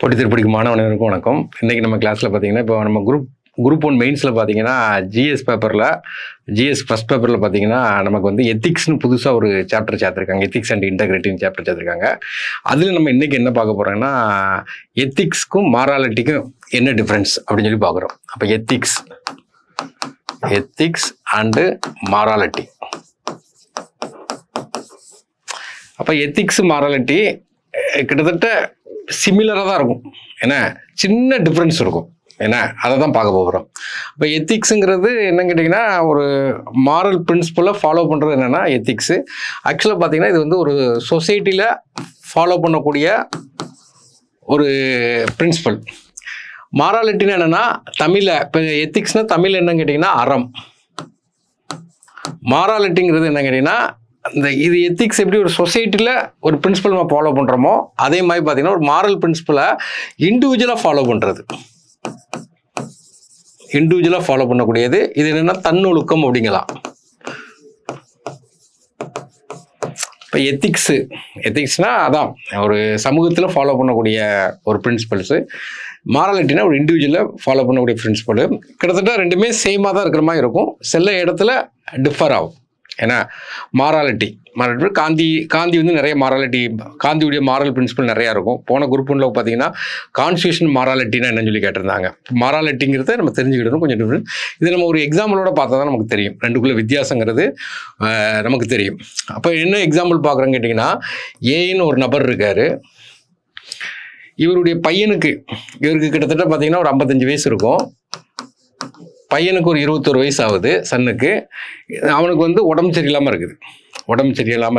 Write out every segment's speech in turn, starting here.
போட்டித்திருப்படிக்கு மாணவர்களுக்கும் வணக்கம். இன்றைக்கி நம்ம கிளாஸில் பார்த்தீங்கன்னா, இப்போ நம்ம குரூப் 1 மெயின்ஸில் பார்த்தீங்கன்னா, ஜிஎஸ் ஃபஸ்ட் பேப்பரில் பார்த்தீங்கன்னா, நமக்கு வந்து எத்திக்ஸ்னு புதுசாக ஒரு சாப்டர் சேர்த்துருக்காங்க. எத்திக்ஸ் அண்ட் இன்டெகிரிட்டின்னு சாப்டர் சேர்த்துருக்காங்க. அதில் நம்ம இன்றைக்கி என்ன பார்க்க போகிறோம்னா, எத்திக்ஸ்க்கும் மாராலிட்டிக்கும் என்ன டிஃப்ரென்ஸ் அப்படின்னு சொல்லி பார்க்குறோம். அப்போ எத்திக்ஸ் அண்டு மாராலிட்டி. அப்போ எத்திக்ஸ் மாராலிட்டி கிட்டத்தட்ட சிமிலராக தான் இருக்கும். ஏன்னா சின்ன டிஃப்ரென்ஸ் இருக்கும். ஏன்னா அதை தான் பார்க்க போகிறோம். இப்போ எத்திக்ஸுங்கிறது என்னன்னு கேட்டிங்கன்னா, ஒரு மாரல் பிரின்சிபலை ஃபாலோ பண்ணுறது என்னென்னா எத்திக்ஸு. ஆக்சுவலாக பார்த்தீங்கன்னா, இது வந்து ஒரு சொசைட்டியில் ஃபாலோ பண்ணக்கூடிய ஒரு பிரின்சிபல். மாராலிட்டின்னு என்னென்னா, தமிழில் இப்போ எத்திக்ஸ்னால் தமிழ் என்னன்னு கேட்டிங்கன்னா அறம். மாராலிட்டிங்கிறது என்ன கேட்டிங்கன்னா, இது எத்திக்ஸ் எப்படி ஒரு சொசைட்டியில் ஒரு பிரின்சிபல் நம்ம ஃபாலோ பண்ணுறோமோ, அதே மாதிரி பார்த்தீங்கன்னா ஒரு மாரல் பிரின்சிபலை இண்டிவிஜுவலாக ஃபாலோ பண்ணுறது. இண்டிவிஜுவலாக ஃபாலோ பண்ணக்கூடியது. இது என்னென்னா தன்னொழுக்கம் அப்படிங்கலாம். இப்போ எத்திக்ஸ்னால் அதான் ஒரு சமூகத்தில் ஃபாலோ பண்ணக்கூடிய ஒரு பிரின்சிபல்ஸு. மாராலிட்டினா ஒரு இண்டிவிஜுவலை ஃபாலோ பண்ணக்கூடிய பிரின்சிபல். கிட்டத்தட்ட ரெண்டுமே சேமாக தான் இருக்கிற மாதிரி இருக்கும். சில இடத்துல டிஃபர் ஆகும். ஏன்னா மாராலிட்டி காந்தி வந்து நிறைய காந்தியுடைய மாரல் பிரின்சிபல் நிறையா இருக்கும். போன குரூப் 1ல பார்த்தீங்கன்னா கான்ஸ்டியூஷன் மாராலிட்டினா என்னன்னு சொல்லி கேட்டிருந்தாங்க. மாராலிட்டிங்கிறத நம்ம தெரிஞ்சுக்கிட்டோம் கொஞ்சம் டிஃப்ரெண்ட். இது நம்ம ஒரு எக்ஸாம்பிளோட பார்த்தா தான் நமக்கு தெரியும். ரெண்டுக்குள்ள வித்தியாசங்கிறது நமக்கு தெரியும். அப்போ என்ன எக்ஸாம்பிள் பார்க்குறோன்னு கேட்டிங்கன்னா, ஏன்னு ஒரு நபர் இருக்கார். இவருக்கு கிட்டத்தட்ட பார்த்தீங்கன்னா ஒரு 55 வயசு இருக்கும். பையனுக்கு ஒரு 21 வயசு ஆகுது. சன்னுக்கு அவனுக்கு வந்து உடம்பு சரியில்லாமல்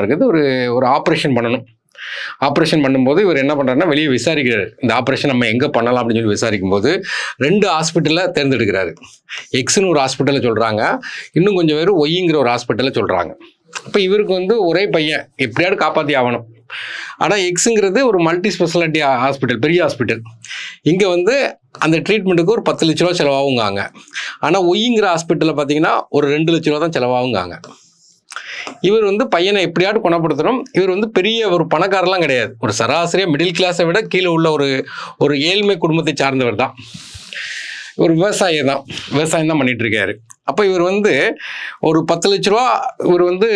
இருக்குது. ஒரு ஆப்ரேஷன் பண்ணணும். ஆப்ரேஷன் பண்ணும்போது இவர் என்ன பண்ணுறாருன்னா, வெளியே விசாரிக்கிறார். இந்த ஆப்ரேஷன் நம்ம எங்கே பண்ணலாம் அப்படின்னு சொல்லி விசாரிக்கும் போது 2 ஹாஸ்பிட்டலில் தேர்ந்தெடுக்கிறாரு. எக்ஸ்னு ஒரு ஹாஸ்பிட்டலில் சொல்கிறாங்க, இன்னும் கொஞ்சம் பேர் ஒய்ங்கிற ஒரு ஹாஸ்பிட்டலில் சொல்கிறாங்க. இப்போ இவருக்கு வந்து ஒரே பையன், எப்படியாவது காப்பாற்றி ஆகணும். ஆனால் எக்ஸுங்கிறது ஒரு மல்டி ஸ்பெஷாலிட்டி ஹாஸ்பிட்டல், பெரிய ஹாஸ்பிட்டல். இங்கே வந்து அந்த ட்ரீட்மெண்ட்டுக்கு ஒரு 10 லட்ச ரூபா செலவாகுங்காங்க. ஆனால் ஒய்ங்கிற ஹாஸ்பிட்டலில் பார்த்தீங்கன்னா ஒரு 2 லட்ச ரூபா தான் செலவாகுங்காங்க. இவர் வந்து பையனை எப்படியாவது குணப்படுத்தணும். இவர் வந்து பெரிய ஒரு பணக்காரெல்லாம் கிடையாது. ஒரு சராசரியாக மிடில் கிளாஸை விட கீழே உள்ள ஒரு ஏழ்மை குடும்பத்தை சார்ந்தவர் தான். ஒரு விவசாயம் தான் பண்ணிட்டு இருக்காரு. அப்போ இவர் வந்து ஒரு 10 லட்ச ரூபா இவர் வந்து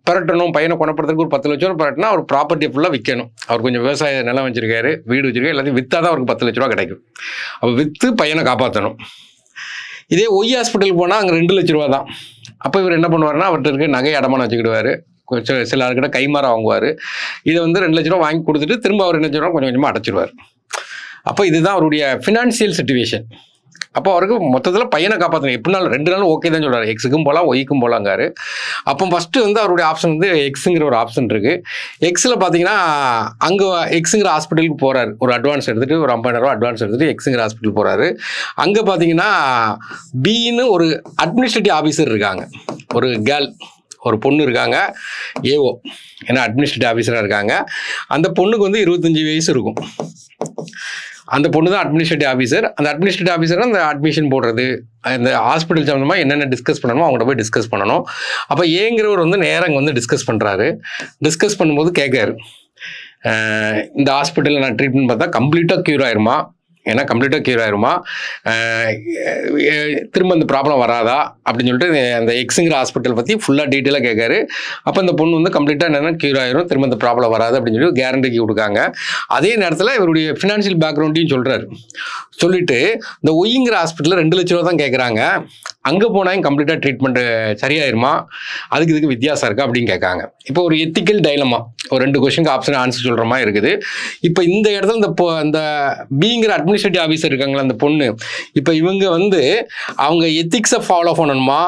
பெரட்டணும். பையனை குணப்படுத்துறதுக்கு ஒரு 10 லட்ச ரூபா பெரட்டினா அவர் ப்ராப்பர்ட்டி ஃபுல்லாக விற்கணும். அவர் கொஞ்சம் விவசாய நிலம் வச்சிருக்காரு, வீடு வச்சிருக்காரு, எல்லாத்தையும் விற்றா தான் அவருக்கு 10 லட்ச ரூபா கிடைக்கும். அப்போ விற்று பையனை காப்பாற்றணும். இதே ஒய் ஹாஸ்பிட்டலுக்கு போனால் அங்கே 2 லட்ச ரூபா தான். அப்போ இவர் என்ன பண்ணுவார்னா, அவர்கிட்ட இருக்க நகை அடமானம் வச்சுக்கிடுவார். சில ஆளுக்கிட்ட கைமாற வாங்குவார். இதை வந்து 2 லட்ச ரூபா வாங்கி கொடுத்துட்டு திரும்ப அவர் என்ன செய்வார், கொஞ்சம் கொஞ்சமாக அடைச்சிடுவார். அப்போ இதுதான் அவருடைய ஃபினான்சியல் சிச்சுவேஷன். அப்போ அவருக்கு மொத்தத்தில் பையனை காப்பாற்றணும். எப்படினாலும் 2 நாள் ஓகே தான் சொல்கிறார். எக்ஸுக்கும் போகலாம், ஒய்க்கும் போகலாங்காரு. அப்போ ஃபஸ்ட்டு வந்து அவருடைய ஆப்ஷன் வந்து எக்ஸுங்கிற ஒரு ஆப்ஷன் இருக்குது. எக்ஸில் பார்த்தீங்கன்னா அங்கே எக்ஸுங்கிற ஹாஸ்பிட்டலுக்கு போகிறாரு. ஒரு அட்வான்ஸ் எடுத்துகிட்டு ஒரு 50,000 ரூபா அட்வான்ஸ் எடுத்துகிட்டு எக்ஸுங்கிற ஹாஸ்பிட்டல் போகிறாரு. அங்கே பார்த்தீங்கன்னா பின்னு ஒரு அட்மினிஸ்ட்ரேட்டிவ் ஆஃபீஸர் இருக்காங்க. ஒரு பொண்ணு இருக்காங்க, ஏஓ, ஏன்னா அட்மினிஸ்ட்ரேட்டிவ் ஆஃபீஸராக இருக்காங்க. அந்த பொண்ணுக்கு வந்து 25 வயசு இருக்கும். அந்த பொண்ணு தான் அட்மினிஸ்ட்ரேட்டிவ் ஆஃபீஸர். அந்த அட்மினிஸ்ட்ரேட்டிவ் ஆஃபீஸர் அந்த அட்மிஷன் போடுறது, இந்த ஹாஸ்பிட்டல் சம்மந்தமாக என்னென்ன டிஸ்கஸ் பண்ணணுமோ அவங்கள்ட்ட போய் டிஸ்கஸ் பண்ணணும். அப்போ ஏங்கிறவர் வந்து நேரம் அங்கே வந்து டிஸ்கஸ் பண்ணுறாரு. டிஸ்கஸ் பண்ணும்போது கேட்காரு, இந்த ஹாஸ்பிட்டலில் நான் ட்ரீட்மெண்ட் பார்த்தா கம்ப்ளீட்டாக க்யூர் ஆயிருமா, திரும்ப அந்த ப்ராப்ளம் வராதா அப்படின்னு சொல்லிட்டு அந்த எக்ஸுங்கிற ஹாஸ்பிட்டல் பற்றி ஃபுல்லாக டீட்டெயிலாக கேட்காரு. அப்போ அந்த பொண்ணு வந்து கம்ப்ளீட்டாக என்னென்னா க்யூர் ஆயிரும், திரும்ப அந்த ப்ராப்ளம் வராது அப்படின்னு சொல்லி கேரண்டிக்கு கொடுக்காங்க. அதே நேரத்தில் இவருடைய ஃபினான்ஷியல் பேக்ரவுண்டையும் சொல்லிட்டு இந்த ஒய்ங்கிற ஹாஸ்பிட்டலில் 2 லட்ச ரூபா தான் கேட்குறாங்க. அங்கே போனால் கம்ப்ளீட்டாக ட்ரீட்மெண்ட்டு சரியாயிருமா, இதுக்கு வித்தியாசம் இருக்கா அப்படின்னு கேட்காங்க. இப்போ ஒரு எத்திக்கல் டைலமா, ஒரு 2 கொஸ்டினுக்கு ஆன்சர் சொல்கிற மாதிரி இருக்குது. இப்போ இந்த இடத்துல இந்த பிங்கிற அட்மினிஸ்ட்ரேட்டிவ் ஆஃபீஸர் இருக்காங்களா அந்த பொண்ணு, இப்போ இவங்க வந்து அவங்க எத்திக்ஸை ஃபாலோ பண்ணணுமா,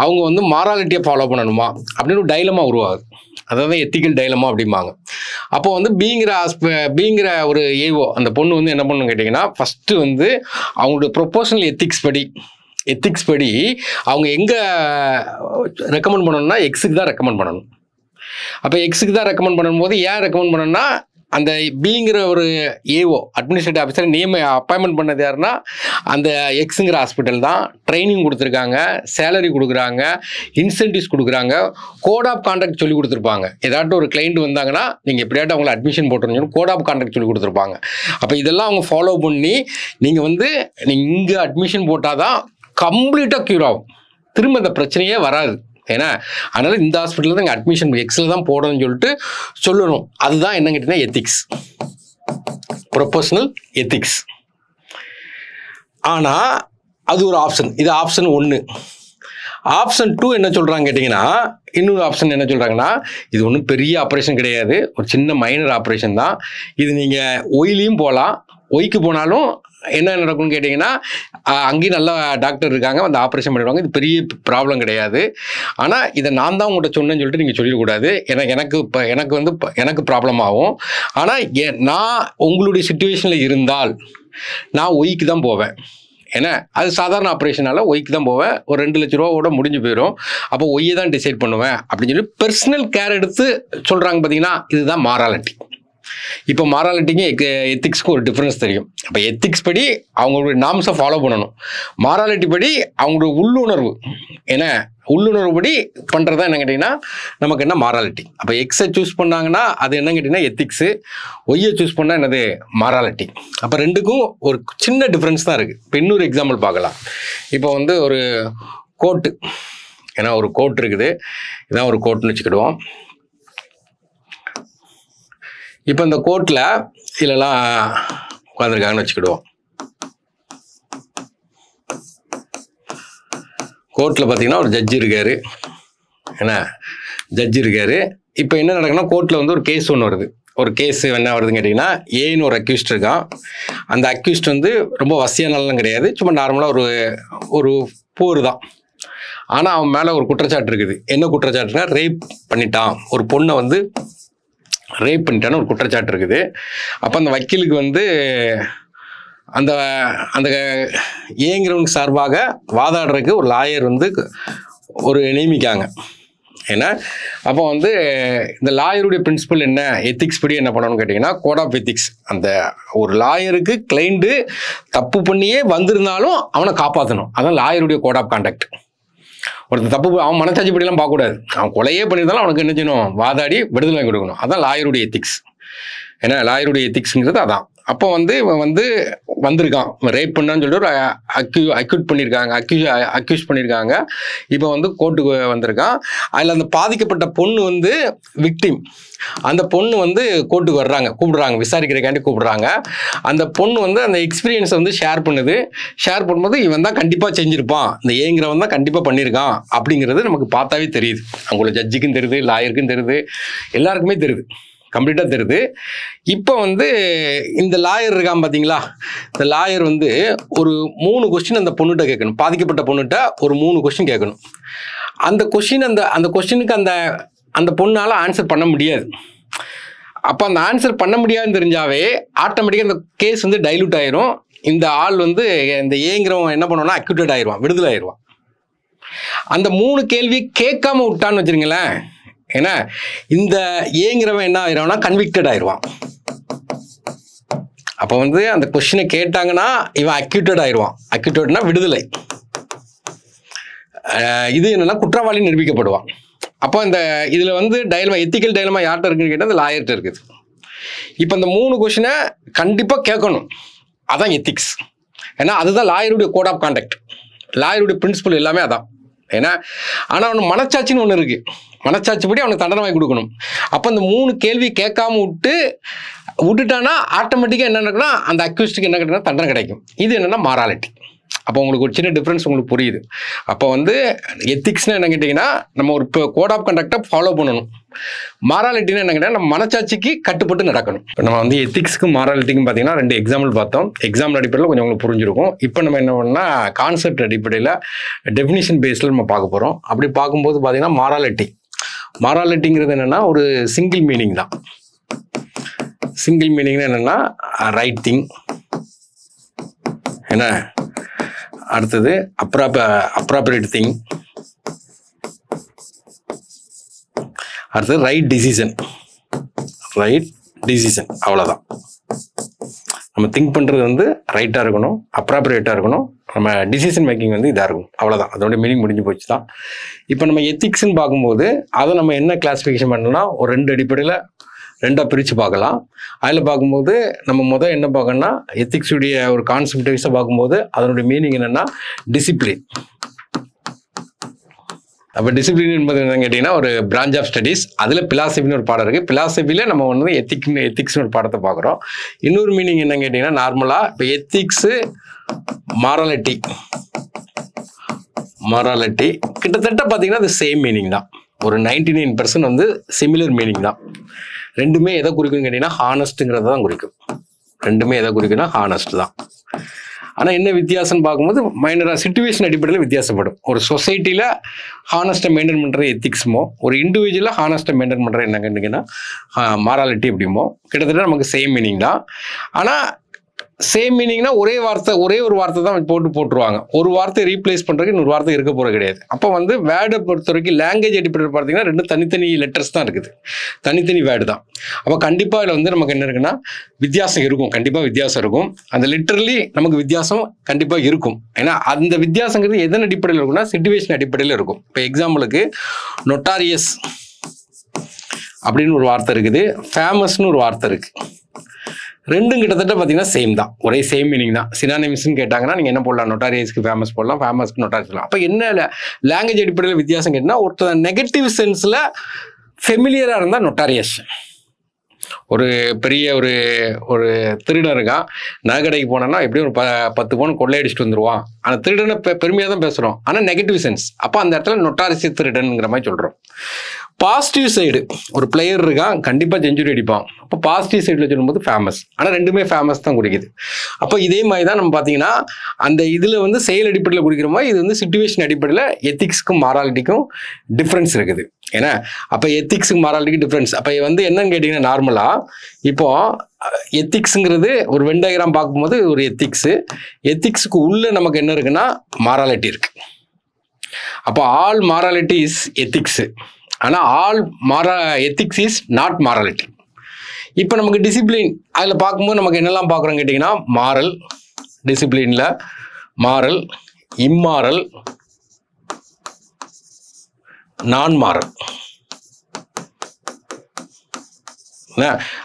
அவங்க வந்து மாராலிட்டியை ஃபாலோ பண்ணணுமா அப்படின்னு ஒரு டைலமா உருவாகுது. அதாவது எத்திக்கல் டைலமா அப்படிம்பாங்க. அப்போ வந்து பிங்கிற ஒரு ஏஓ அந்த பொண்ணு வந்து என்ன பண்ணணும் கேட்டிங்கன்னா, ஃபஸ்ட்டு வந்து அவங்களுடைய ப்ரொபோஷனல் எத்திக்ஸ் படி அவங்க எங்கே ரெக்கமெண்ட் பண்ணணும்னா எக்ஸுக்கு தான் ரெக்கமெண்ட் பண்ணணும். அப்போ எக்ஸுக்கு தான் ரெக்கமெண்ட் பண்ணும்போது ஏன் ரெக்கமெண்ட் பண்ணணும்னா, அந்த பிங்கிற ஒரு ஏஓ அட்மினிஸ்ட்ரேட்டிவ் ஆஃபீஸர் அப்பாயின்மெண்ட் பண்ணது யாருன்னா அந்த எக்ஸுங்கிற ஹாஸ்பிட்டல் தான். ட்ரைனிங் கொடுத்துருக்காங்க, சேலரி கொடுக்குறாங்க, இன்சென்டிவ்ஸ் கொடுக்குறாங்க, கோட் ஆஃப் கான்டாக்ட் சொல்லி கொடுத்துருப்பாங்க. ஏதாட்டும் ஒரு கிளைண்ட் வந்தாங்கன்னா நீங்கள் எப்படியாட்டும் அவங்களை அட்மிஷன் போட்டுருன்னு கோட் ஆஃப் கான்டாக்ட் சொல்லி கொடுத்துருப்பாங்க. அப்போ இதெல்லாம் அவங்க ஃபாலோ பண்ணி நீங்கள் நீங்கள் இங்கே அட்மிஷன் போட்டால் தான் கம்ப்ளீட்டாக க்யூர் ஆகும், திரும்ப அந்த பிரச்சனையே வராது. ஏன்னா அதனால் இந்த ஹாஸ்பிட்டலில் தான் இங்கே அட்மிஷன் எக்ஸில் தான் போடணும்னு சொல்லிட்டு சொல்லணும். அதுதான் என்ன கேட்டிங்கன்னா எத்திக்ஸ், ப்ரொபோஷனல் எத்திக்ஸ். ஆனால் அது ஒரு ஆப்ஷன். இது ஆப்ஷன் 1. ஆப்ஷன் 2 என்ன சொல்கிறாங்க கேட்டிங்கன்னா, இன்னொரு ஆப்ஷன் என்ன சொல்கிறாங்கன்னா, இது ஒன்றும் பெரிய ஆப்ரேஷன் கிடையாது, ஒரு சின்ன மைனர் ஆப்ரேஷன் தான். இது நீங்கள் ஒய்லையும் போகலாம், ஒய்க்கு போனாலும் என்ன நடக்கும்னு கேட்டிங்கன்னா அங்கேயும் நல்ல டாக்டர் இருக்காங்க, வந்து ஆப்ரேஷன் பண்ணிடுவாங்க. இது பெரிய ப்ராப்ளம் கிடையாது. ஆனால் இதை நான் தான் உங்கள்கிட்ட சொன்னேன்னு சொல்லிட்டு நீங்கள் சொல்லிடக்கூடாது. எனக்கு ப்ராப்ளம் ஆகும். ஆனால் நான் உங்களுடைய சிச்சுவேஷனில் இருந்தால் நான் ஒய்க்கு தான் போவேன். ஏன்னா அது சாதாரண ஆப்ரேஷனால ஒய்க்கு தான் போவேன், ஒரு 2 லட்ச ரூபாவோட முடிஞ்சு போயிடும். அப்போ ஒய்யை தான் டிசைட் பண்ணுவேன் அப்படின்னு சொல்லி பர்சனல் கேர் எடுத்து சொல்கிறாங்க. பார்த்தீங்கன்னா இதுதான் மாராலிட்டி. இப்போ மாராலிட்டிக்கும் எத்திக்ஸ்க்கும் ஒரு டிஃப்ரென்ஸ் தெரியும். அப்போ எத்திக்ஸ் படி அவங்களுடைய நாம்ஸை ஃபாலோ பண்ணணும், மாராலிட்டி படி அவங்களுடைய உள்ளுணர்வு, ஏன்னா உள்ளுணர்வு படி பண்ணுறதா என்ன கேட்டிங்கன்னா நமக்கு என்ன மாராலிட்டி. அப்போ எக்ஸை சூஸ் பண்ணாங்கன்னா அது என்ன கேட்டிங்கன்னா எத்திக்ஸு, ஒய்யை சூஸ் பண்ணால் என்னது மாராலிட்டி. அப்போ ரெண்டுக்கும் ஒரு சின்ன டிஃப்ரென்ஸ் தான் இருக்குது. இப்போ இன்னொரு எக்ஸாம்பிள் பார்க்கலாம். இப்போ ஒரு கோர்ட்டு, ஏன்னா ஒரு கோர்ட் இருக்குது, இதான் ஒரு கோர்ட்டுன்னு வச்சுக்கிடுவோம். இப்போ இந்த கோர்ட்டில் இதெல்லாம் உட்காந்துருக்காங்கன்னு வச்சுக்கிடுவோம். கோர்ட்டில் பார்த்தீங்கன்னா ஒரு ஜட்ஜி இருக்கார், ஏன்னா ஜட்ஜி இருக்கார். இப்போ என்ன நடக்குன்னா கோர்ட்டில் ஒரு கேஸ் ஒன்று வருது. ஒரு கேஸ் என்ன வருதுன்னு கேட்டிங்கன்னா, ஏன்னு ஒரு அக்யூஸ்ட் இருக்கான். அந்த அக்யூஸ்ட் ரொம்ப வசதியானலாம் கிடையாது, சும்மா நார்மலாக ஒரு போர் தான். ஆனால் அவன் மேலே ஒரு குற்றச்சாட்டு இருக்குது. என்ன குற்றச்சாட்டுனா ரேப் பண்ணிட்டான், ஒரு பொண்ணை ரேப் பண்ணிட்டான்னு ஒரு குற்றச்சாட்டு இருக்குது. அப்போ அந்த வக்கீலுக்கு அந்த அந்த ஏங்கிறவனுக்கு சார்பாக வாதாடுறதுக்கு ஒரு லாயர் ஒரு நியமிக்காங்க. ஏன்னா அப்போ இந்த லாயருடைய பிரின்சிபல் என்ன, எத்திக்ஸ் படி என்ன பண்ணணும்னு கேட்டிங்கன்னா கோட் ஆஃப் எத்திக்ஸ். அந்த ஒரு லாயருக்கு கிளைண்ட்டு தப்பு பண்ணியே வந்திருந்தாலும் அவனை காப்பாற்றணும், அதான் லாயருடைய கோட் ஆஃப் கான்டாக்ட். ஒருத்தர் தப்பு அவன் மனசாட்சிப்படியெல்லாம் பார்க்கக்கூடாது, அவன் கொலையே பண்ணியிருந்தாலும் அவனுக்கு என்ன செய்யணும், வாதாடி விடுதலை வாங்கி கொடுக்கணும். அதான் லாயருடைய எத்திக்ஸ். ஏன்னா லாயருடைய எத்திக்ஸுங்கிறது அதான். அப்போ இவன் வந்திருக்கான், ரேப் பண்ணான்னு சொல்லிட்டு ஒரு அக்யூஸ் பண்ணியிருக்காங்க. இப்போ கோர்ட்டுக்கு வந்திருக்கான். அதில் அந்த பாதிக்கப்பட்ட பொண்ணு விக்டிம். அந்த பொண்ணு கோர்ட்டுக்கு வர்றாங்க, கூப்பிடுறாங்க, விசாரிக்கிறக்காண்டி கூப்பிடுறாங்க. அந்த பொண்ணு அந்த எக்ஸ்பீரியன்ஸை ஷேர் பண்ணுது. ஷேர் பண்ணும்போது இவன் தான் கண்டிப்பாக செஞ்சுருப்பான், இந்த ஏங்கிறவன் தான் கண்டிப்பாக பண்ணியிருக்கான் அப்படிங்கிறது நமக்கு பார்த்தாவே தெரியுது. அவங்கள ஜட்ஜுக்கும் தெரியுது, லாயருக்கும் தெரியுது, எல்லாருக்குமே தெரியுது, கம்ப்ளீட்டாக தெரியுது. இப்போ இந்த லாயர் இருக்கான் பார்த்தீங்களா, இந்த லாயர் ஒரு 3 கொஸ்டின் அந்த பொண்ணுகிட்ட கேட்கணும். பாதிக்கப்பட்ட பொண்ணுகிட்ட ஒரு 3 கொஸ்டின் கேட்கணும். அந்த கொஸ்டின் அந்த கொஸ்டினுக்கு அந்த பொண்ணால் ஆன்சர் பண்ண முடியாது. அப்போ அந்த ஆன்சர் பண்ண முடியாதுன்னு தெரிஞ்சாவே ஆட்டோமேட்டிக்காக இந்த கேஸ் டைலூட் ஆயிரும். இந்த ஆள் இந்த ஏங்கிறவன் என்ன பண்ணுவான்னா அக்யூட்டட் ஆயிடுவான், விடுதலை ஆயிடுவான். அந்த 3 கேள்வி கேட்காம விட்டான்னு வச்சுருங்களேன், ஏன்னா இந்த ஏங்கிறவன் என்ன ஆயிடுவான்னா கன்விக்டட் ஆயிடுவான். அப்போ அந்த கொஸ்டினை கேட்டாங்கன்னா இவன் அக்யூட்டட் ஆயிடுவான். அக்யூட்டட்னா விடுதலை, இது என்னன்னா குற்றவாளி நிரூபிக்கப்படுவான். அப்போ இந்த இதில் டைலமா, எத்திக்கல் டைலமா யார்கிட்ட இருக்குன்னு கேட்டால் அந்த லாயர்கிட்ட இருக்குது. இப்போ இந்த 3 கொஸ்டினை கண்டிப்பாக கேட்கணும், அதான் எத்திக்ஸ். ஏன்னா அதுதான் லாயருடைய கோட் ஆஃப் கான்டாக்ட், லாயருடைய பிரின்சிபல் எல்லாமே அதான். ஏன்னா ஆனால் அவனுக்கு மனச்சாட்சின்னு ஒன்று இருக்குது, மனச்சாட்சிப்படி அவனுக்கு தண்டனை வாங்கி கொடுக்கணும். அப்போ இந்த 3 கேள்வி கேட்காம விட்டுட்டானா ஆட்டோமேட்டிக்காக என்ன நடக்குன்னா அந்த அக்யூஸ்டுக்கு என்ன கிடைக்குன்னா தண்டனை கிடைக்கும். இது என்னென்னா மாராலிட்டி. அப்போ உங்களுக்கு ஒரு சின்ன டிஃப்ரென்ஸ் உங்களுக்கு புரியுது. அப்போ எத்திக்ஸ்னால் என்ன கேட்டிங்கன்னா நம்ம ஒரு கோட் ஆஃப் கண்டக்டை ஃபாலோ பண்ணணும். மாராலிட்டின்னு என்ன கேட்டால் நம்ம மனச்சாட்சிக்கு கட்டுப்பட்டு நடக்கணும். இப்போ நம்ம எத்திக்ஸுக்கும் மாராலிட்டிக்கும் பார்த்தீங்கன்னா 2 எக்ஸாம்பிள் பார்த்தோம். எக்ஸாம்பிள் அடிப்படையில் கொஞ்சம் உங்களுக்கு புரிஞ்சிருக்கும். இப்போ நம்ம என்ன பண்ணால் கான்செப்ட் அடிப்படையில் டெஃபினிஷன் பேஸில் நம்ம பார்க்க போகிறோம். அப்படி பார்க்கும்போது பார்த்தீங்கன்னா மாராலிட்டிங்கிறது என்னென்னா ஒரு சிங்கிள் மீனிங் தான். சிங்கிள் மீனிங்னா என்னென்னா ரைட் திங், என்ன அடுத்தது அப்ராப்ரியேட் திங், அடுத்தது ரைட் டிசிஷன். டிசிஷன். அவ்வளோதான். நம்ம திங்க் பண்ணுறது வந்து ரைட்டாக இருக்கணும், அப்ராப்ரியேட்டாக இருக்கணும், நம்ம டிசிஷன் மேக்கிங் வந்து இதாக இருக்கும். அவ்வளோதான். அதோட மீனிங் முடிஞ்சு போச்சு தான். இப்போ நம்ம எத்திக்ஸ்ன்னு பார்க்கும்போது அதை நம்ம என்ன கிளாஸிஃபிகேஷன் பண்ணணும்னா ஒரு 2 அடிப்படையில் 2ஆக பிரித்து பார்க்கலாம். அதில் பார்க்கும்போது நம்ம என்ன பார்க்கணும்னா எத்திக்ஸுடைய ஒரு கான்செப்ட் வைஸாக பார்க்கும்போது அதனுடைய மீனிங் என்னென்னா டிசிப்ளின். அப்போ டிசிப்ளின் என்பது என்னன்னு கேட்டிங்கன்னா ஒரு பிரான்ச் ஆஃப் ஸ்டடீஸ். அதில் பிலாசபின்னு ஒரு பாடம் இருக்குது. பிலாசபியில் நம்ம வந்து எத்திக்ஸ்னு ஒரு பாடத்தை பார்க்குறோம். இன்னொரு மீனிங் என்னன்னு கேட்டிங்கன்னா நார்மலாக இப்போ எத்திக்ஸு மாராலிட்டி கிட்டத்தட்ட பார்த்தீங்கன்னா அது சேம் மீனிங் தான். ஒரு 99% வந்து சிமிலர் மீனிங் தான். ரெண்டுமே எதை குறிக்கும்னு கேட்டிங்கன்னா ஹானஸ்ட்டுங்கிறத தான் குறிக்கும். ரெண்டுமே எதை குறிக்குன்னா ஹானஸ்ட் தான். ஆனால் என்ன வித்தியாசம்னு பார்க்கும்போது மைனராக சிச்சுவேஷன் அடிப்படையில் வித்தியாசப்படும். ஒரு சொசைட்டியில் ஹானஸ்ட்டை மெயின்டைன் பண்ணுற எத்திக்ஸுமோ ஒரு இண்டிவிஜுவலாக ஹானஸ்ட்டை மெயின்டைன் பண்ணுற என்ன கேட்டிங்கன்னா மாராலிட்டி அப்படிமோ கிட்டத்தட்ட நமக்கு சேம் மீனிங் தான். ஆனால் சேம் மீனிங்னா ஒரே ஒரு வார்த்தை தான் போட்டுருவாங்க. ஒரு வார்த்தை ரீப்ளேஸ் பண்ணுறதுக்கு இன்னொரு வார்த்தை இருக்க போகிறது கிடையாது. அப்போ வந்து வேர்டை பொறுத்த வரைக்கும் லாங்குவேஜ் அடிப்படையில் பார்த்தீங்கன்னா 2 தனித்தனி லெட்டர்ஸ் தான் இருக்குது, தனித்தனி வேர்டு தான். அப்போ கண்டிப்பாக இதில் வந்து நமக்கு என்ன இருக்குன்னா வித்தியாசம் இருக்கும், கண்டிப்பாக வித்தியாசம் இருக்கும். அந்த லிட்டரலி நமக்கு வித்தியாசம் கண்டிப்பாக இருக்கும். ஏன்னா அந்த வித்தியாசங்கிறது எதன் அடிப்படையில் இருக்குன்னா சிச்சுவேஷன் அடிப்படையில் இருக்கும். இப்போ எக்ஸாம்பிளுக்கு நொட்டாரியஸ் அப்படின்னு ஒரு வார்த்தை இருக்குது, ஃபேமஸ்னு ஒரு வார்த்தை இருக்குது. ரெண்டும் கிட்டத்தட்ட பார்த்தீங்கன்னா சேம் தான், ஒரே சேம் மீனிங் தான். சினானிம்ஸ்ன்னு கேட்டாங்கன்னா நீங்கள் என்ன போடலாம், நொட்டாரியஸ்க்கு ஃபேமஸ் போடலாம், ஃபேமஸ்க்கு நொட்டாரியஸ் போடலாம். அப்போ என்ன லாங்குவேஜ் அடிப்படையில் வித்தியாசம் கேட்டிங்கன்னா ஒருத்தர் நெகட்டிவ் சென்ஸில் ஃபெமிலியராக இருந்தால் நொட்டாரியஸ். ஒரு பெரிய ஒரு திருடன் இருக்கான், நகைக்கடைக்கு போனோன்னா எப்படியும் ஒரு 10 பவுன் கொள்ளையடிச்சிட்டு வந்துடுவான். ஆனால் திருடனை பெருமையாக தான் பேசுகிறோம், ஆனால் நெகட்டிவ் சென்ஸ். அப்போ அந்த இடத்துல நொட்டாரியஸ் திருடனுங்கிற மாதிரி சொல்கிறோம். பாசிட்டிவ் சைடு ஒரு பிளேயர் இருக்கான், கண்டிப்பாக செஞ்சுரி அடிப்பான். அப்போ பாசிட்டிவ் சைடில் சொல்லும்போது ஃபேமஸ். ஆனால் ரெண்டுமே ஃபேமஸ் தான் குறிக்குது. அப்போ இதே மாதிரி தான் நம்ம பார்த்தீங்கன்னா அந்த இதில் வந்து செயல் அடிப்படையில் குறிக்கிற மாதிரி இது வந்து சிச்சுவேஷன் அடிப்படையில் எத்திக்ஸுக்கும் மாராலிட்டிக்கும் டிஃப்ரென்ஸ் இருக்குது. ஏன்னா அப்போ எத்திக்ஸுக்கு மாராலிட்டிக்கு டிஃப்ரென்ஸ். அப்போ வந்து என்னன்னு கேட்டிங்கன்னா நார்மலாக இப்போது எத்திக்ஸுங்கிறது ஒரு வென் டயக்ராம் பார்க்கும்போது ஒரு எத்திக்ஸுக்கு உள்ளே நமக்கு என்ன இருக்குன்னா மாராலிட்டி இருக்குது. அப்போ ஆல் மாராலிட்டி இஸ் எத்திக்ஸு, ஆனால் எத்திக்ஸ் இஸ் நாட் மாராலிட்டி. இப்போ நமக்கு டிசிப்ளின் அதில் பார்க்கும்போது நமக்கு என்னெல்லாம் பார்க்குறோம் கேட்டிங்கன்னா மாரல், டிசிப்ளினில் மாரல், இம்மாரல், நான் மாரல்.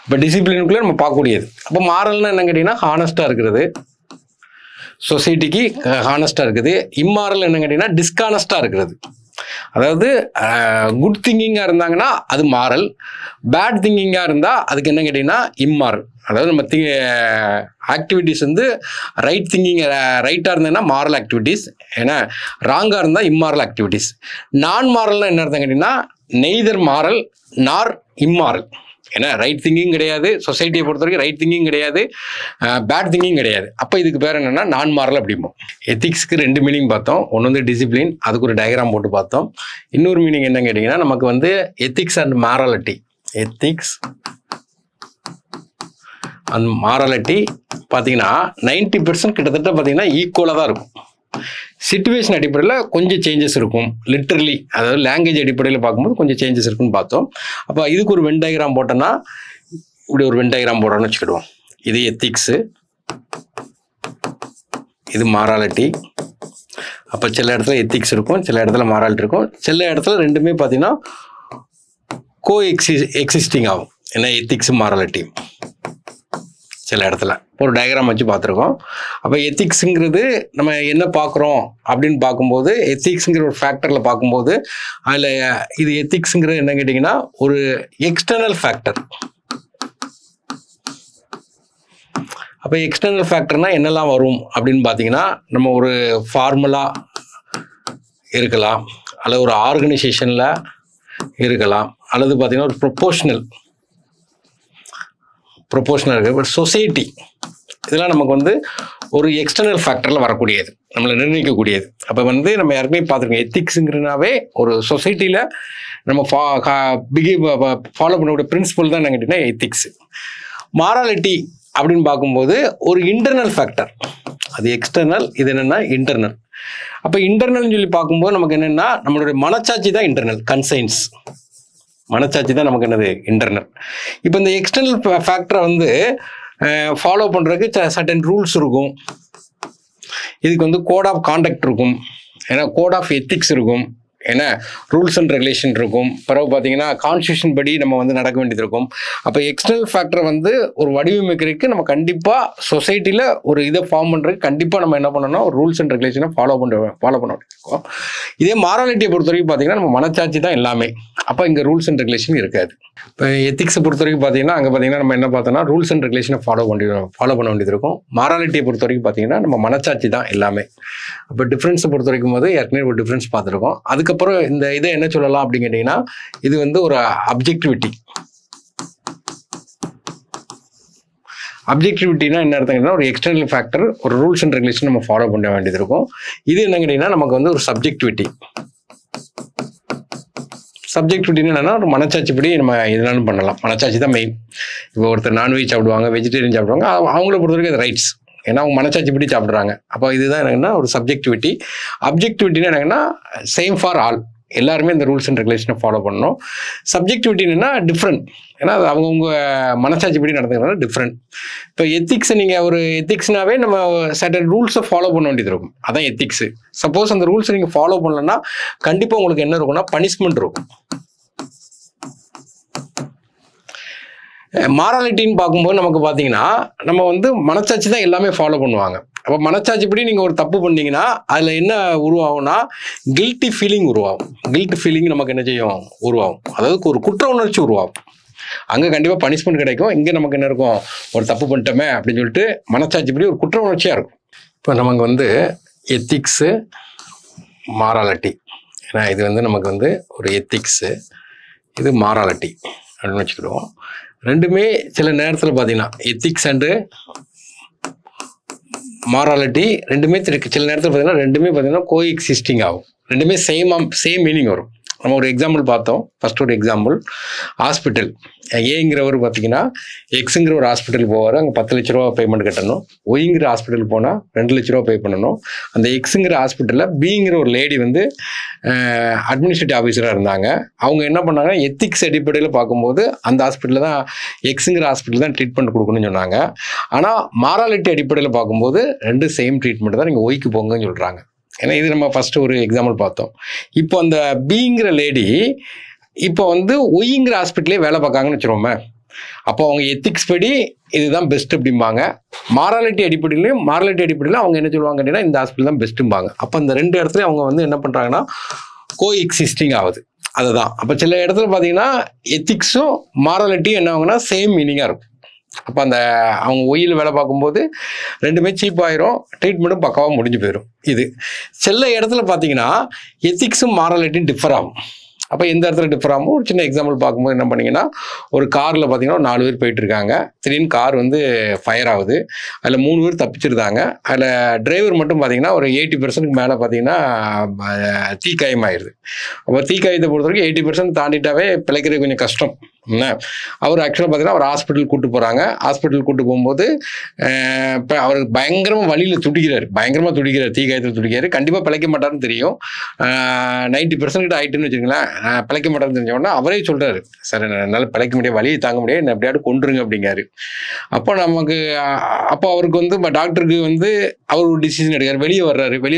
இப்போ டிசிப்ளினுக்குள்ளே நம்ம பார்க்கக்கூடியது. அப்போ மாரல்னா என்ன கேட்டிங்கன்னா ஹானஸ்ட்டாக இருக்கிறது, சொசைட்டிக்கு ஹானஸ்ட்டாக இருக்குது. இம்மாரல் என்ன கேட்டிங்கன்னா டிஸ்கானஸ்ட்டாக இருக்கிறது. அதாவது குட் திங்கிங்காக இருந்தாங்கன்னா அது மாரல், பேட் திங்கிங்காக இருந்தால் அதுக்கு என்ன கேட்டிங்கன்னா இம்மாரல். அதாவது நம்ம ஆக்டிவிட்டீஸ் வந்து ரைட்டாக இருந்ததுன்னா மாரல் ஆக்டிவிட்டீஸ், ஏன்னா ராங்காக இருந்தால் இம்மாரல் ஆக்டிவிட்டீஸ். நான் மாரல்னால் என்ன அர்த்தம் கேட்டிங்கன்னா நெய்தர் மாரல் நார் இம்மாரல். ஏன்னா ரைட் திங்கிங் கிடையாது, சொசைட்டியை பொறுத்த வரைக்கும் ரைட் திங்கிங் கிடையாது, பேட் திங்கிங் கிடையாது. அப்போ இதுக்கு பேர் என்னென்னா நான் மாரல் அப்படிம்போம். எத்திக்ஸ்க்கு 2 மீனிங் பார்த்தோம். ஒன்று வந்து டிசிப்ளின், அதுக்கு ஒரு டயக்ராம் போட்டு பார்த்தோம். இன்னொரு மீனிங் என்ன கேட்டிங்கன்னா நமக்கு வந்து ethics and morality. Ethics and morality பார்த்தீங்கன்னா 90% கிட்டத்தட்ட பார்த்தீங்கன்னா ஈக்குவலாக தான் இருக்கும். சிச்சுவேஷன் அடிப்படையில் கொஞ்சம் சேஞ்சஸ் இருக்கும், லிட்ரலி அதாவது லாங்குவேஜ் அடிப்படையில் பார்க்கும்போது கொஞ்சம் சேஞ்சஸ் இருக்குன்னு பார்த்தோம். அப்போ இதுக்கு ஒரு வென் டயக்ராம் போட்டோன்னா இப்படி ஒரு வென் டயக்ராம் போடுறோன்னு வச்சுக்கிடுவோம். இது எத்திக்ஸு, இது மாராலிட்டி. அப்போ சில இடத்துல எத்திக்ஸ் இருக்கும், சில இடத்துல மாராலிட்டி இருக்கும். சில இடத்துல ரெண்டுமே பார்த்தீங்கன்னா எக்ஸிஸ்டிங் ஆகும். ஏன்னா எத்திக்ஸும் மாராலிட்டியும் சில இடத்துல ஒரு டயக்ராம் வச்சு பார்த்துருக்கோம். அப்போ எத்திக்ஸுங்கிறது நம்ம என்ன பார்க்குறோம் அப்படின்னு பார்க்கும்போது எத்திக்ஸுங்கிற ஒரு ஃபேக்டரில் பார்க்கும்போது அதில் இது எத்திக்ஸுங்கிறது என்ன கேட்டிங்கன்னா ஒரு எக்ஸ்டர்னல் ஃபேக்டர். அப்போ எக்ஸ்டர்னல் ஃபேக்டர்னால் என்னெல்லாம் வரும் அப்படின்னு பார்த்தீங்கன்னா நம்ம ஒரு ஃபார்முலா இருக்கலாம், அல்லது ஒரு ஆர்கனைசேஷனில் இருக்கலாம், அல்லது பார்த்தீங்கன்னா ஒரு ப்ரொபோஷனல் இருக்குது, பட் சொசைட்டி இதெல்லாம் நமக்கு வந்து ஒரு எக்ஸ்டர்னல் ஃபேக்டரில் வரக்கூடியது, நம்மளை நிர்ணயிக்கக்கூடியது. அப்போ வந்து நம்ம யாருக்குமே பார்த்துருக்கோம் எத்திக்ஸுங்கிறனாவே ஒரு சொசைட்டியில் நம்ம ஃபாலோ பண்ணக்கூடிய பிரின்சிபல் தான் என்ன கேட்டிங்கன்னா எத்திக்ஸ். மாராலிட்டி அப்படின்னு பார்க்கும்போது ஒரு இன்டர்னல் ஃபேக்டர், அது எக்ஸ்டர்னல், இது என்னென்னா இன்டர்னல். அப்போ இன்டர்னல்னு சொல்லி பார்க்கும்போது நமக்கு என்னென்னா நம்மளுடைய மனச்சாட்சி தான் இன்டர்னல் கன்சைன்ஸ். மனச்சாட்சி தான் நமக்கு என்னது இன்டர்னல். இப்போ இந்த எக்ஸ்டர்னல் ஃபேக்டரை வந்து ஃபாலோ பண்ணுறதுக்கு சர்டன் ரூல்ஸ் இருக்கும். இதுக்கு வந்து கோட் ஆஃப் கான்டக்ட் இருக்கும், ஏன்னா கோட் ஆஃப் எத்திக்ஸ் இருக்கும், ஏன்னா ரூல்ஸ் அண்ட் ரெகுலேஷன் இருக்கும். பிறகு பார்த்தீங்கன்னா கான்ஸ்டியூஷன் படி நம்ம வந்து நடக்க வேண்டியது இருக்கும். அப்போ எக்ஸ்டர்னல் ஃபேக்டர் வந்து ஒரு வடிவமைக்கிறதுக்கு நம்ம கண்டிப்பாக சொசைட்டியில் ஒரு இதை ஃபார்ம் பண்ணுறதுக்கு கண்டிப்பாக நம்ம என்ன பண்ணணும், ரூல்ஸ் அண்ட் ரெகுலேஷனை ஃபாலோ பண்ண வேண்டியிருக்கோம். இதே மாராலிட்டியை பொறுத்த வரைக்கும் பார்த்தீங்கன்னா நம்ம மனச்சாட்சி தான் எல்லாமே. அப்போ இங்கே ரூல்ஸ் அண்ட் ரெகுலேஷன் இருக்காது. இப்போ எத்திக்ஸை பொறுத்த வரைக்கும் பார்த்தீங்கன்னா அங்கே பார்த்தீங்கன்னா நம்ம என்ன பார்த்தோம்னா ரூல்ஸ் அண்ட் ரெகுலேஷனை ஃபாலோ பண்ண வேண்டியது இருக்கும். மாராலிட்டியை பொறுத்த வரைக்கும் பார்த்தீங்கன்னா நம்ம மனச்சாட்சி தான் எல்லாமே. அப்போ டிஃப்ரென்ஸை பொறுத்த வரைக்கும் போது ஏற்கனவே ஒரு டிஃப்ரென்ஸ் பார்த்துருக்கோம். அதுக்கப்புறம் இந்த இதை என்ன சொல்லலாம் அப்படின்னு கேட்டிங்கன்னா இது வந்து ஒரு அப்ஜெக்டிவிட்டி. அப்ஜெக்டிவிட்டினா என்ன அர்த்தம்னா ஒரு எக்ஸ்டர்னல் ஃபேக்டர், ஒரு ரூல்ஸ் அண்ட் ரெகுலேஷன் நம்ம ஃபாலோ பண்ண வேண்டியது இருக்கும். இது என்ன கேட்டிங்கன்னா நமக்கு வந்து ஒரு சப்ஜெக்டிவிட்டி. சப்ஜெக்டிவிட்டின்னு என்னன்னா ஒரு மனச்சாட்சிப்படி நம்ம எதுனாலும் பண்ணலாம். மனச்சாட்சி தான் மெயின். இப்போ ஒருத்தர் நான்வெஜ் சாப்பிடுவாங்க, வெஜிடேரியன் சாப்பிடுவாங்க, அவங்கள பொறுத்த வரைக்கும் அது ரைட்ஸ், ஏன்னா அவங்க மனச்சாட்சிப்படி சாப்பிட்றாங்க. அப்போ இதுதான் என்னங்கன்னா ஒரு சப்ஜெக்டிவிட்டி. அப்ஜெக்டிவிட்டின்னு என்னங்கன்னா சேம் ஃபார் ஆல், எல்லாருமே இந்த ரூல்ஸ் அண்ட் ரெகுலேஷனை ஃபாலோ பண்ணணும். சப்ஜெக்டிவிட்டின்னா டிஃப்ரெண்ட், ஏன்னா அது அவங்கவுங்க மனச்சாட்சிப்படி நடந்துக்கிறதுனால டிஃப்ரெண்ட். இப்போ எத்திக்ஸை நீங்கள் ஒரு எத்திக்ஸ்னாவே நம்ம சர்டன் ரூல்ஸை ஃபாலோ பண்ண வேண்டியது இருக்கும், அதான் எத்திக்ஸு. சப்போஸ் அந்த ரூல்ஸை நீங்கள் ஃபாலோ பண்ணலன்னா கண்டிப்பாக உங்களுக்கு என்ன இருக்கும்னா பனிஷ்மெண்ட் இருக்கும். மாராலிட்டின்னு பார்க்கும்போது நமக்கு பார்த்தீங்கன்னா நம்ம வந்து மனச்சாட்சி தான் எல்லாமே ஃபாலோ பண்ணுவாங்க. அப்போ மனச்சாட்சிப்படி நீங்கள் ஒரு தப்பு பண்ணீங்கன்னா அதில் என்ன உருவாகும்னா கில்ட்டி ஃபீலிங் உருவாகும். கில்ட் ஃபீலிங் நமக்கு என்ன செய்யும், உருவாகும். அதாவது ஒரு குற்ற உணர்ச்சி உருவாகும். அங்கே கண்டிப்பாக பனிஷ்மெண்ட் கிடைக்கும். இங்கே நமக்கு என்ன இருக்கும், ஒரு தப்பு பண்ணிட்டோமே அப்படின்னு சொல்லிட்டு மனச்சாட்சிப்படி ஒரு குற்ற உணர்ச்சியாக இருக்கும். இப்போ நமக்கு வந்து எத்திக்ஸு, மாராலிட்டி, ஏன்னா இது வந்து நமக்கு வந்து ஒரு எத்திக்ஸு, இது மாராலிட்டி அப்படின்னு வச்சுக்கிடுவோம். ரெண்டுமே சில நேரத்தில் பார்த்தீங்கன்னா எத்திக்ஸ் அண்டு மாராலிட்டி ரெண்டுமே சில நேரத்தில் பார்த்தீங்கன்னா ரெண்டுமே பார்த்தீங்கன்னா கோ எக்ஸிஸ்டிங் ஆகும். ரெண்டுமே சேம் மீனிங் வரும். நம்ம ஒரு எக்ஸாம்பிள் பார்த்தோம். ஃபர்ஸ்ட் ஒரு எக்ஸாம்பிள், ஹாஸ்பிட்டல். ஏங்கிறவர் பார்த்தீங்கன்னா எக்ஸுங்கிற ஒரு ஹாஸ்பிட்டல் போவார், அங்கே 10 லட்ச ரூபா பேமெண்ட் கட்டணும். ஒய்ங்கிற ஹாஸ்பிட்டல் போனால் 2 லட்ச ரூபா பே பண்ணணும். அந்த எக்ஸுங்கிற ஹாஸ்பிட்டலில் பிங்கிற ஒரு லேடி வந்து அட்மினிஸ்ட்ரேட்டிவ் ஆஃபீஸராக இருந்தாங்க. அவங்க என்ன பண்ணாங்கன்னா எத்திக்ஸ் அடிப்படையில் பார்க்கும்போது அந்த ஹாஸ்பிட்டலில் தான், எக்ஸுங்கிற ஹாஸ்பிட்டல் தான் ட்ரீட்மெண்ட் கொடுக்கணும்னு சொன்னாங்க. ஆனால் மாராலிட்டி அடிப்படையில் பார்க்கும்போது ரெண்டு சேம் ட்ரீட்மெண்ட் தான், நீங்கள் ஒய்க்கு போங்கன்னு சொல்கிறாங்க. ஏன்னா இது நம்ம ஃபஸ்ட்டு ஒரு எக்ஸாம்பிள் பார்த்தோம். இப்போ அந்த பிங்கிற லேடி இப்போ வந்து ஒய்ங்கிற ஹாஸ்பிட்டலே வேலை பார்க்காங்கன்னு வச்சுருவோமே, அப்போ அவங்க எத்திக்ஸ் படி இதுதான் பெஸ்ட் அப்படிம்பாங்க. மாராலிட்டி அடிப்படையில் அவங்க என்ன சொல்லுவாங்க அப்படின்னா இந்த ஹாஸ்பிட்டல் தான் பெஸ்ட்டும்பாங்க. அப்போ அந்த ரெண்டு இடத்துல அவங்க வந்து என்ன பண்ணுறாங்கன்னா கோ எக்ஸிஸ்டிங் ஆகுது. அதுதான். அப்போ சில இடத்துல பார்த்தீங்கன்னா எத்திக்ஸும் மாராலிட்டியும் என்ன ஆகுங்கன்னா சேம் மீனிங்காக இருக்கும். அப்போ அந்த அவங்க ஒயில் வேலை பார்க்கும்போது ரெண்டுமே சீப் ஆயிரும், ட்ரீட்மெண்ட்டும் பக்காவாக முடிஞ்சு போயிடும். இது சில இடத்துல பார்த்தீங்கன்னா எத்திக்ஸும் மாராலிட்டியும் டிஃபர் ஆகும். அப்போ எந்த இடத்துல டிஃபர் ஆகும், ஒரு சின்ன எக்ஸாம்பிள் பார்க்கும்போது என்ன பண்ணிங்கன்னா ஒரு காரில் பார்த்தீங்கன்னா ஒரு 4 பேர் போயிட்டு இருக்காங்க. திடீர்னு கார் வந்து ஃபயர் ஆகுது. அதில் 3 பேர் தப்பிச்சிருந்தாங்க. அதில் டிரைவர் மட்டும் பார்த்தீங்கன்னா ஒரு 80% மேலே பார்த்தீங்கன்னா தீக்காயமாயிருது. அப்போ தீக்காயத்தை பொறுத்த வரைக்கும் 80% தாண்டிட்டாவே பிழைக்கிறது கொஞ்சம் கஷ்டம். அவர் ஆக்சுவலாக பார்த்தீங்கன்னா ஒரு ஹாஸ்பிட்டல் கூப்பிட்டு போகிறாங்க. ஹாஸ்பிட்டல் கூப்பிட்டு போகும்போது இப்போ அவருக்கு பயங்கரமாக வழியில் துடிக்கிறார், தீக்காயத்தில் துடிக்கிறார். கண்டிப்பாக பிழைக்க மாட்டாருன்னு தெரியும். 90% கிட்ட ஆகிட்டுன்னு வச்சுக்கோங்களேன், பிழைக்க மாட்டாருன்னு தெரிஞ்சோன்னா அவரே சொல்கிறாரு, சார் என்னால் பிழைக்க முடியாது, வழியை தாங்க முடியாது, என்ன எப்படியாவது கொண்டுருங்க அப்படிங்காரு. அப்போ அவருக்கு வந்து டாக்டருக்கு வந்து அவர் ஒரு டிசிஷன் எடுக்கார். வெளியே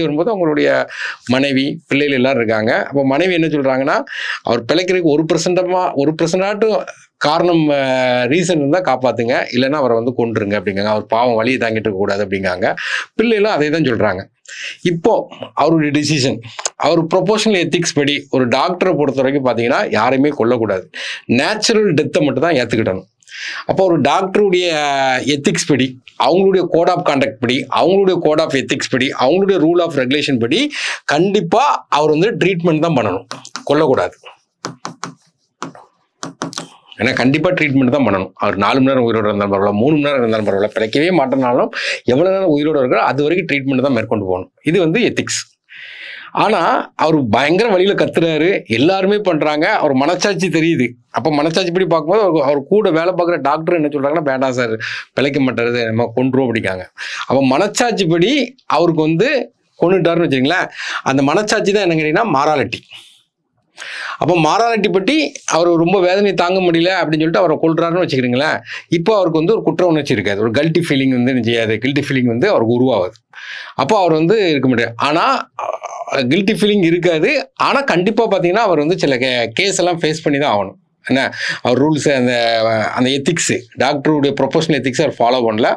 வரும்போது அவங்களுடைய மனைவி பிள்ளைகள் எல்லாரும் இருக்காங்க. அப்போ மனைவி என்ன சொல்கிறாங்கன்னா அவர் பிழைக்கிறதுக்கு 1% காரணம் ரீசன் இருந்தால் காப்பாற்றுங்க, இல்லைன்னா அவரை வந்து கொண்டுருங்க அப்படிங்காங்க. அவர் பாவம் வழியை தாங்கிட்டு இருக்கக்கூடாது அப்படிங்காங்க. பிள்ளைகளும் அதே தான் சொல்கிறாங்க. இப்போ அவருடைய டிசிஷன், அவர் ப்ரொபோஷனல் எத்திக்ஸ் படி ஒரு டாக்டரை பொறுத்த வரைக்கும் பார்த்தீங்கன்னா யாரையுமே கொல்லக்கூடாது, நேச்சுரல் டெத்தை மட்டும் தான் ஏற்றுக்கிடணும். அப்போ ஒரு டாக்டருடைய எத்திக்ஸ் படி, அவங்களுடைய கோட் ஆஃப் கான்டக்ட் படி, அவங்களுடைய கோட் ஆஃப் எத்திக்ஸ் படி, அவங்களுடைய ரூல் ஆஃப் ரெகுலேஷன் படி கண்டிப்பாக அவர் வந்து ட்ரீட்மெண்ட் தான் பண்ணணும், கொல்லக்கூடாது. ஏன்னா கண்டிப்பாக ட்ரீட்மெண்ட் தான் பண்ணணும். அவர் 4 மணி நேரம் உயிரோடு இருந்தாலும் பரவாயில்ல, 3 மணி நேரம் இருந்தாலும் பரவாயில்ல, பிழைக்கவே மாட்டேனாலும் எவ்வளோ நேரம் உயிரோடு இருக்கிறோ அது வரைக்கும் ட்ரீட்மெண்ட் தான் மேற்கொண்டு போகணும். இது வந்து எத்திக்ஸ். ஆனால் அவர் பயங்கர வழியில் கத்துறாரு, எல்லாருமே பண்ணுறாங்க, அவர் மனச்சாட்சி தெரியுது. அப்போ மனச்சாட்சிப்படி பார்க்கும்போது அவர் கூட வேலை பார்க்குற டாக்டர் என்ன சொல்கிறாங்கன்னா வேண்டாம் சார், பிழைக்க மாட்டாரு, நம்ம கொண்டுருவோம் அப்படிங்காங்க. அப்போ மனச்சாட்சிப்படி அவருக்கு வந்து கொண்டுட்டாருன்னு வச்சுங்களேன். அந்த மனச்சாட்சி தான் என்ன கேட்டிங்கன்னா மாராலிட்டி. அப்போ மாராலிட்டி பற்றி அவர் ரொம்ப வேதனை தாங்க முடியல அப்படின்னு சொல்லிட்டு அவரை கொள்றாருன்னு வச்சுக்கிறீங்களேன். இப்போ அவருக்கு வந்து ஒரு குற்ற உணர்ச்சி இருக்காது, ஒரு கல்ட்டி ஃபீலிங் வந்து செய்யாது, கில்ட்டி ஃபீலிங் வந்து அவருக்கு உருவாகுது. அப்போ அவர் வந்து இருக்க முடியாது. ஆனால் கில்ட்டி ஃபீலிங் இருக்காது. ஆனால் கண்டிப்பாக பார்த்தீங்கன்னா அவர் வந்து சில கேஸ் எல்லாம் ஃபேஸ் பண்ணி தான் ஆகணும். என்ன அவர் ரூல்ஸ் அந்த எத்திக்ஸு, டாக்டருடைய ப்ரொஃபஷனல் எத்திக்ஸ் அவர் ஃபாலோ பண்ணல.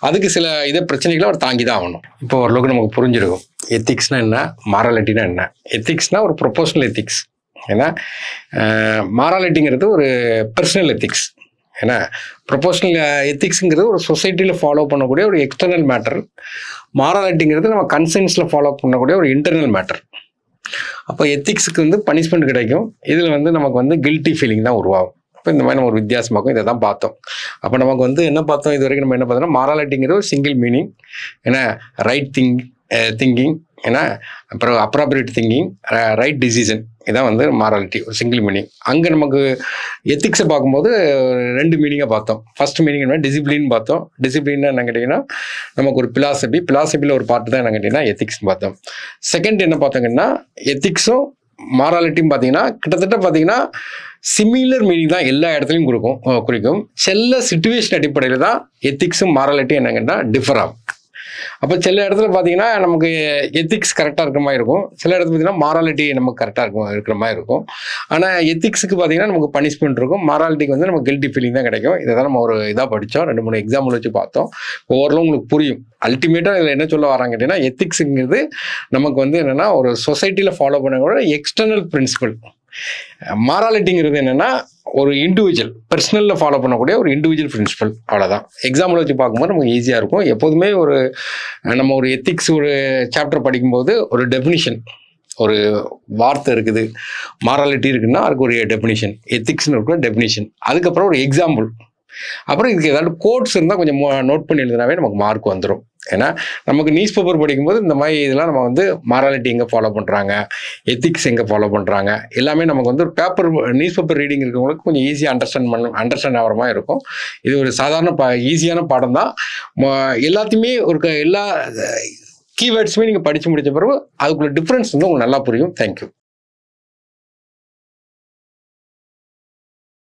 அதுக்கு சில பிரச்சனைகளை அவர் தாங்கி தான் ஆகணும். இப்போ ஓரளவுக்கு நமக்கு புரிஞ்சிருக்கும் எத்திக்ஸ்னா என்ன, மாராலிட்டினா என்ன. எத்திக்ஸ்னால் ஒரு ப்ரொஃபஷனல் எத்திக்ஸ். ஏன்னா மாராலிட்டிங்கிறது ஒரு பர்சனல் எத்திக்ஸ். ஏன்னா ப்ரொஃபஷனல் எத்திக்ஸுங்கிறது ஒரு சொசைட்டியில் ஃபாலோ பண்ணக்கூடிய ஒரு எக்ஸ்டர்னல் மேட்டர். மாராலிட்டிங்கிறது நம்ம கன்சென்ஸில் ஃபாலோ பண்ணக்கூடிய ஒரு இன்டர்னல் மேட்டர். அப்போ எத்திக்ஸுக்கு வந்து பனிஷ்மெண்ட் கிடைக்கும், இதில் வந்து நமக்கு வந்து கில்ட்டி ஃபீலிங் தான் உருவாகும். அப்போ இந்த மாதிரி நம்ம ஒரு வித்தியாசமாக்கும் இதை தான் பார்த்தோம். அப்போ நமக்கு வந்து என்ன பார்த்தோம், இது வரைக்கும் நம்ம என்ன பார்த்தோம்னா மாராலிட்டிங்கிறது ஒரு சிங்கிள் மீனிங். ஏன்னா ரைட் திங்கிங், ஏன்னா அப்புறம் அப்ராப்ரியேட் திங்கிங், ரைட் டிசிஷன், இதான் வந்து மாராலிட்டி ஒரு சிங்கிள் மீனிங். அங்கே நமக்கு எத்திக்ஸை பார்க்கும்போது 2 மீனிங்காக பார்த்தோம். ஃபர்ஸ்ட் மீனிங் என்ன, டிசிப்ளின் பார்த்தோம். டிசிப்ளின் என்ன கேட்டிங்கன்னா நமக்கு ஒரு பிலாசபியில் ஒரு பார்ட்டு தான் என்ன கேட்டிங்கன்னா எத்திக்ஸ்னு பார்த்தோம். செகண்ட் என்ன பார்த்தோங்கன்னா எத்திக்ஸும் மாராலிட்டியும் பார்த்தீங்கன்னா கிட்டத்தட்ட பார்த்தீங்கன்னா சிமிலர் மீனிங் தான் எல்லா இடத்துலையும் குறிக்கும். சில சிச்சுவேஷன் அடிப்படையில் தான் எத்திக்ஸும் மாராலிட்டியும் என்ன கேட்டால் டிஃபர் ஆகும். அப்போ சில இடத்துல பார்த்தீங்கன்னா நமக்கு எத்திக்ஸ் கரெக்டாக இருக்கிற மாதிரி இருக்கும், சில இடத்துல பார்த்தீங்கன்னா மாராலிட்டி நமக்கு கரெக்டாக இருக்கிற மாதிரி இருக்கும். ஆனால் எத்திக்ஸுக்கு பார்த்தீங்கன்னா நமக்கு பனிஷ்மெண்ட் இருக்கும், மாராலிட்டிக்கு வந்து நமக்கு கில்ட்டி ஃபீலிங் தான் கிடைக்கும். இதை தான் நம்ம ஒரு இதாக படித்தோம், 2-3 எக்ஸாம்பிள் வச்சு பார்த்தோம். ஓரளவு உங்களுக்கு புரியும். அல்டிமேட்டாக இதில் என்ன சொல்ல வராங்க கேட்டிங்கன்னா எத்திக்ஸுங்கிறது நமக்கு வந்து என்னென்னா ஒரு சொசைட்டியில் ஃபாலோ பண்ணக்கூட எக்ஸ்டர்னல் பிரின்சிபல். மாராலிட்டிங்கிறது என்னென்னா ஒரு இண்டிவிஜுவல் பர்சனலில் ஃபாலோ பண்ணக்கூடிய ஒரு இண்டிவிஜுவல் பிரின்சிபல். அவ்வளோதான். எக்ஸாம்பிள் வச்சு பார்க்கும்போது நமக்கு ஈஸியாக இருக்கும். எப்போதுமே நம்ம ஒரு எத்திக்ஸ் ஒரு சாப்டர் படிக்கும்போது ஒரு டெஃபினிஷன், ஒரு வார்த்தை இருக்குது, மாராலிட்டி இருக்குன்னா அதுக்கு ஒரு டெஃபினிஷன், எத்திக்ஸ்னு இருக்கிற டெஃபினிஷன், அதுக்கப்புறம் ஒரு எக்ஸாம்பிள், அப்புறம் இதுக்கு ஏதாவது கோட்ஸ் இருந்தால் கொஞ்சம் நோட் பண்ணி எழுதினாவே நமக்கு மார்க் வந்துடும். ஏன்னா நமக்கு நியூஸ் பேப்பர் படிக்கும்போது இந்த மாதிரி இதெல்லாம் நம்ம வந்து மாராலிட்டி எங்கே ஃபாலோ பண்ணுறாங்க, எத்திக்ஸ் எங்கே ஃபாலோ பண்ணுறாங்க, எல்லாமே நமக்கு வந்து ஒரு நியூஸ் பேப்பர் ரீடிங் இருக்கிறவங்களுக்கு கொஞ்சம் ஈஸியாக அண்டர்ஸ்டாண்ட் ஆகிற மாதிரி இருக்கும். இது ஒரு சாதாரண ஈஸியான பாடம் தான். எல்லாத்தையுமே எல்லா கீவேர்ட்ஸுமே நீங்கள் படித்து முடித்த பிறகு அதுக்குள்ள டிஃப்ரென்ஸ் வந்து உங்களுக்கு நல்லா புரியும். தேங்க்யூ.